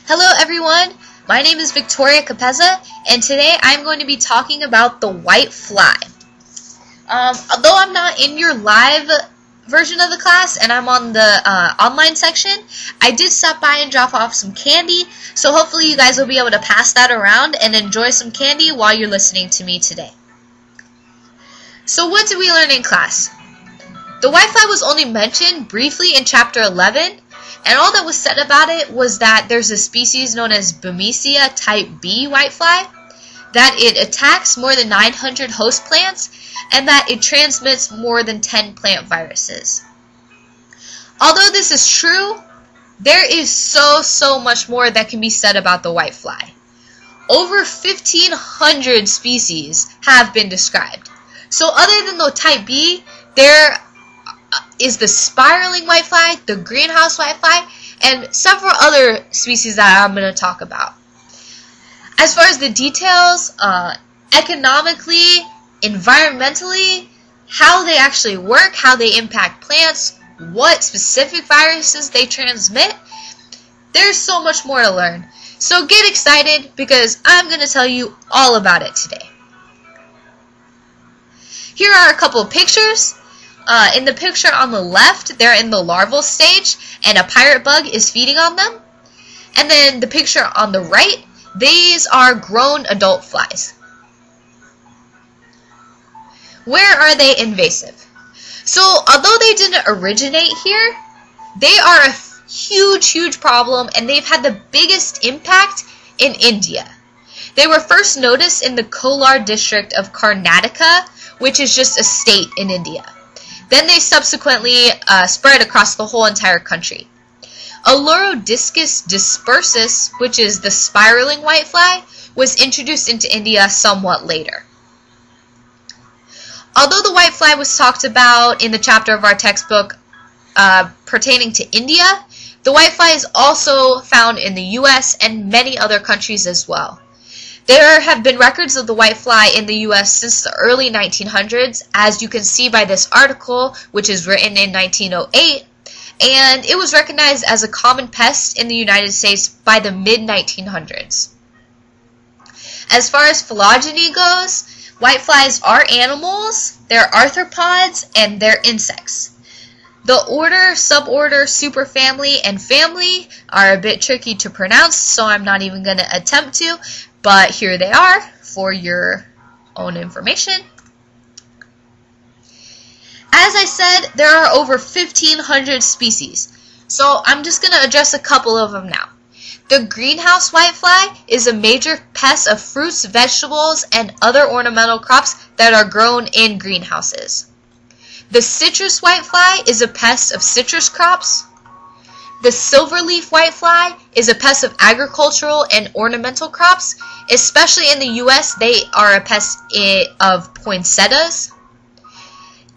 Hello everyone, my name is Victoria Capeza, and today I'm going to be talking about the whitefly. Although I'm not in your live version of the class and I'm on the online section, I did stop by and drop off some candy, so hopefully you guys will be able to pass that around and enjoy some candy while you're listening to me today. So what did we learn in class? The whitefly was only mentioned briefly in chapter 11, and all that was said about it was that there's a species known as Bemisia type B whitefly, that it attacks more than 900 host plants, and that it transmits more than 10 plant viruses. Although this is true, there is so much more that can be said about the whitefly. Over 1,500 species have been described. So other than the type B, there is the spiraling whitefly, the greenhouse whitefly, and several other species that I'm going to talk about. As far as the details, economically, environmentally, how they actually work, how they impact plants, what specific viruses they transmit, there's so much more to learn. So get excited because I'm going to tell you all about it today. Here are a couple of pictures. In the picture on the left, they're in the larval stage, and a pirate bug is feeding on them. And then the picture on the right, these are grown adult flies. Where are they invasive? So, although they didn't originate here, they are a huge problem, and they've had the biggest impact in India. They were first noticed in the Kolar district of Karnataka, which is just a state in India. Then they subsequently spread across the whole entire country. Alurodiscus dispersus, which is the spiraling whitefly, was introduced into India somewhat later. Although the whitefly was talked about in the chapter of our textbook pertaining to India, the whitefly is also found in the US and many other countries as well. There have been records of the whitefly in the U.S. since the early 1900s, as you can see by this article, which is written in 1908, and it was recognized as a common pest in the United States by the mid-1900s. As far as phylogeny goes, whiteflies are animals, they're arthropods, and they're insects. The order, suborder, superfamily, and family are a bit tricky to pronounce, so I'm not even going to attempt to. But here they are for your own information. As I said, there are over 1,500 species, so I'm just going to address a couple of them now. The greenhouse whitefly is a major pest of fruits, vegetables, and other ornamental crops that are grown in greenhouses. The citrus whitefly is a pest of citrus crops. The silverleaf whitefly is a pest of agricultural and ornamental crops. Especially in the US, they are a pest of poinsettias.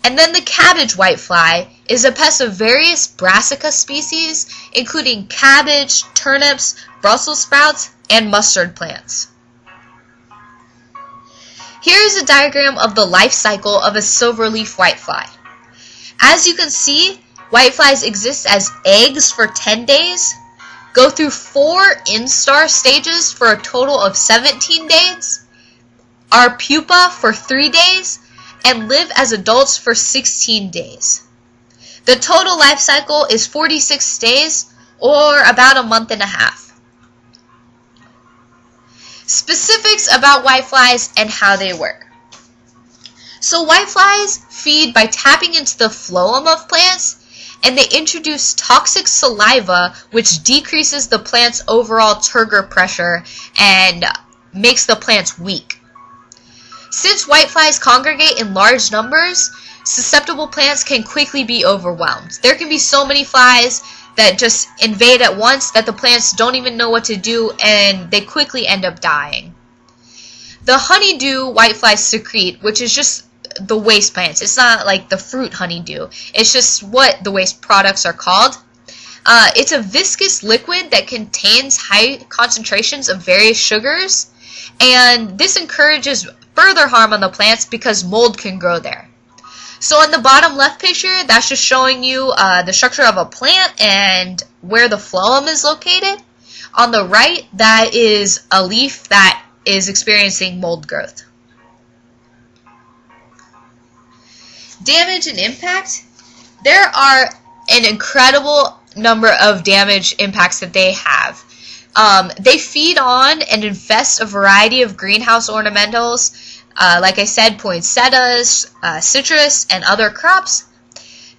And then the cabbage whitefly is a pest of various brassica species, including cabbage, turnips, Brussels sprouts, and mustard plants. Here is a diagram of the life cycle of a silverleaf whitefly. As you can see, whiteflies exist as eggs for 10 days, go through 4 instar stages for a total of 17 days, are pupa for 3 days, and live as adults for 16 days. The total life cycle is 46 days, or about a month and a half. Specifics about whiteflies and how they work. So whiteflies feed by tapping into the phloem of plants, and they introduce toxic saliva, which decreases the plant's overall turgor pressure and makes the plants weak. Since whiteflies congregate in large numbers, susceptible plants can quickly be overwhelmed. There can be so many flies that just invade at once that the plants don't even know what to do, and they quickly end up dying. The honeydew whiteflies secrete, which is just the waste plants. It's not like the fruit honeydew. It's just what the waste products are called. It's a viscous liquid that contains high concentrations of various sugars, and this encourages further harm on the plants because mold can grow there. So in the bottom left picture, that's just showing you the structure of a plant and where the phloem is located. On the right, that is a leaf that is experiencing mold growth. Damage and impact. There are an incredible number of damage impacts that they have. They feed on and infest a variety of greenhouse ornamentals, like I said, poinsettias, citrus, and other crops.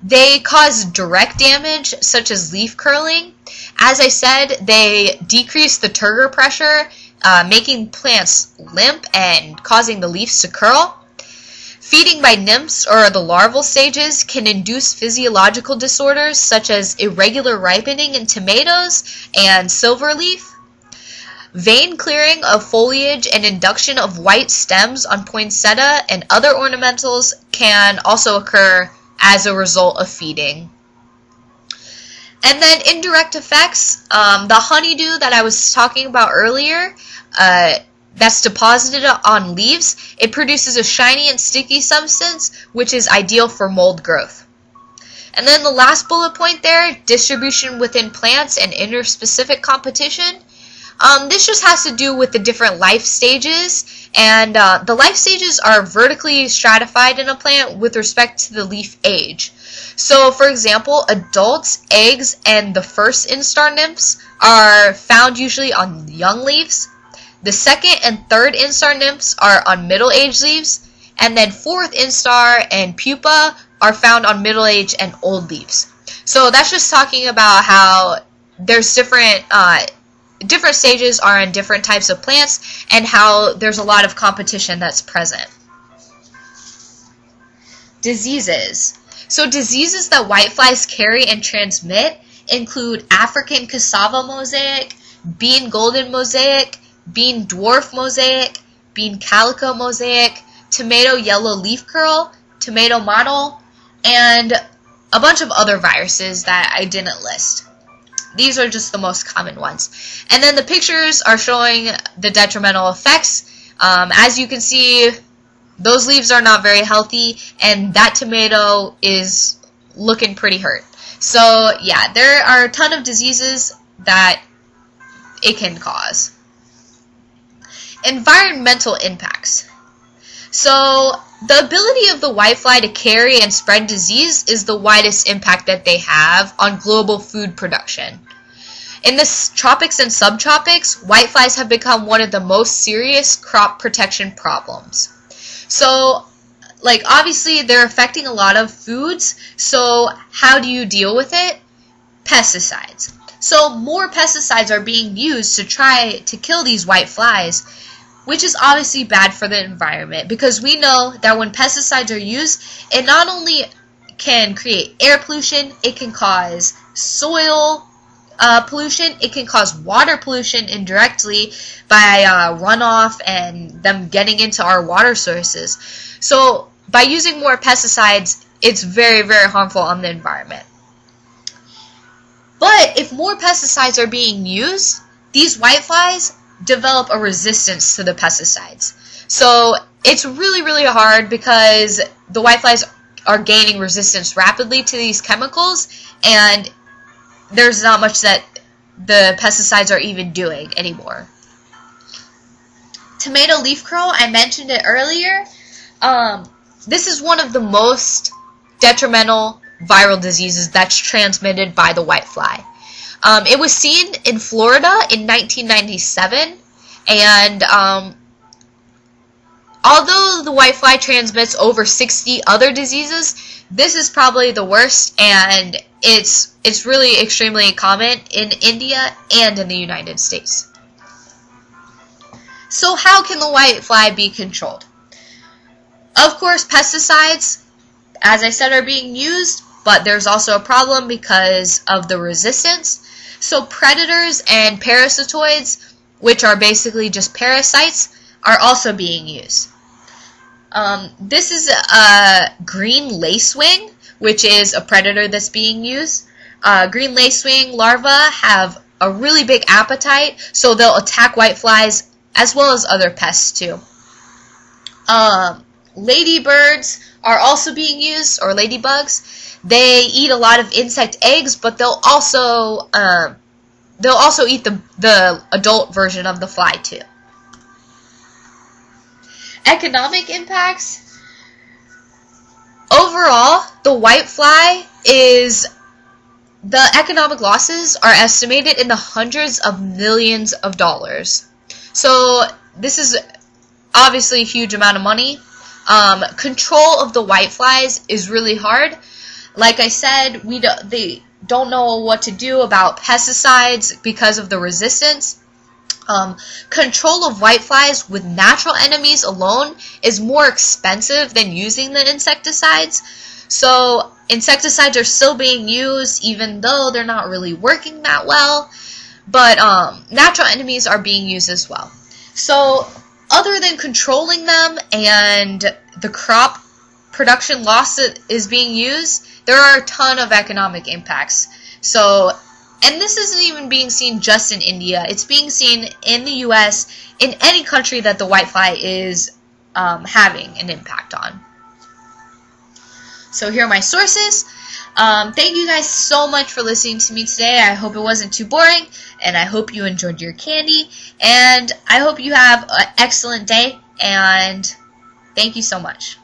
They cause direct damage, such as leaf curling. As I said, they decrease the turgor pressure, making plants limp and causing the leaves to curl. Feeding by nymphs or the larval stages can induce physiological disorders such as irregular ripening in tomatoes and silverleaf. Vein clearing of foliage and induction of white stems on poinsettia and other ornamentals can also occur as a result of feeding. And then indirect effects, the honeydew that I was talking about earlier, that's deposited on leaves, it produces a shiny and sticky substance, which is ideal for mold growth. And then the last bullet point there, distribution within plants and interspecific competition. This just has to do with the different life stages, and the life stages are vertically stratified in a plant with respect to the leaf age. So, for example, adults, eggs, and the first instar nymphs are found usually on young leaves. The second and third instar nymphs are on middle-aged leaves, and then fourth instar and pupa are found on middle-aged and old leaves. So that's just talking about how there's different stages are in different types of plants, and how there's a lot of competition that's present. Diseases. So diseases that whiteflies carry and transmit include African cassava mosaic, bean golden mosaic, bean dwarf mosaic, bean calico mosaic, tomato yellow leaf curl, tomato mottle, and a bunch of other viruses that I didn't list. These are just the most common ones. And then the pictures are showing the detrimental effects. As you can see, those leaves are not very healthy, and that tomato is looking pretty hurt. So yeah, there are a ton of diseases that it can cause. Environmental impacts. So the ability of the whitefly to carry and spread disease is the widest impact that they have on global food production. In the tropics and subtropics, whiteflies have become one of the most serious crop protection problems. So, obviously they're affecting a lot of foods, so how do you deal with it? Pesticides. So more pesticides are being used to try to kill these whiteflies, which is obviously bad for the environment, because we know that when pesticides are used, it not only can create air pollution, it can cause soil pollution, it can cause water pollution indirectly by runoff and them getting into our water sources. So by using more pesticides, it's very, very harmful on the environment. But if more pesticides are being used, these whiteflies develop a resistance to the pesticides. So it's really, really hard because the whiteflies are gaining resistance rapidly to these chemicals, and there's not much that the pesticides are even doing anymore. Tomato leaf curl, I mentioned it earlier. This is one of the most detrimental viral diseases that's transmitted by the whitefly. It was seen in Florida in 1997, and although the whitefly transmits over 60 other diseases, this is probably the worst, and it's really extremely common in India and in the United States. So how can the whitefly be controlled? Of course, pesticides, as I said, are being used, but there's also a problem because of the resistance. So predators and parasitoids, which are basically just parasites, are also being used. This is a green lacewing, which is a predator that's being used. Green lacewing larvae have a really big appetite, so they'll attack whiteflies as well as other pests too. Ladybirds are also being used, or ladybugs. They eat a lot of insect eggs, but they'll also they'll also eat the adult version of the fly too. Economic impacts. Overall, the whitefly the economic losses are estimated in the hundreds of millions of dollars. So this is obviously a huge amount of money. Control of the whiteflies is really hard. Like I said, they don't know what to do about pesticides because of the resistance. Control of whiteflies with natural enemies alone is more expensive than using the insecticides. So insecticides are still being used even though they're not really working that well. But natural enemies are being used as well. So other than controlling them and the crop production loss that is being used, there are a ton of economic impacts. So, and this isn't even being seen just in India. It's being seen in the US, in any country that the whitefly is having an impact on. So here are my sources. Thank you guys so much for listening to me today. I hope it wasn't too boring, and I hope you enjoyed your candy, and I hope you have an excellent day, and thank you so much.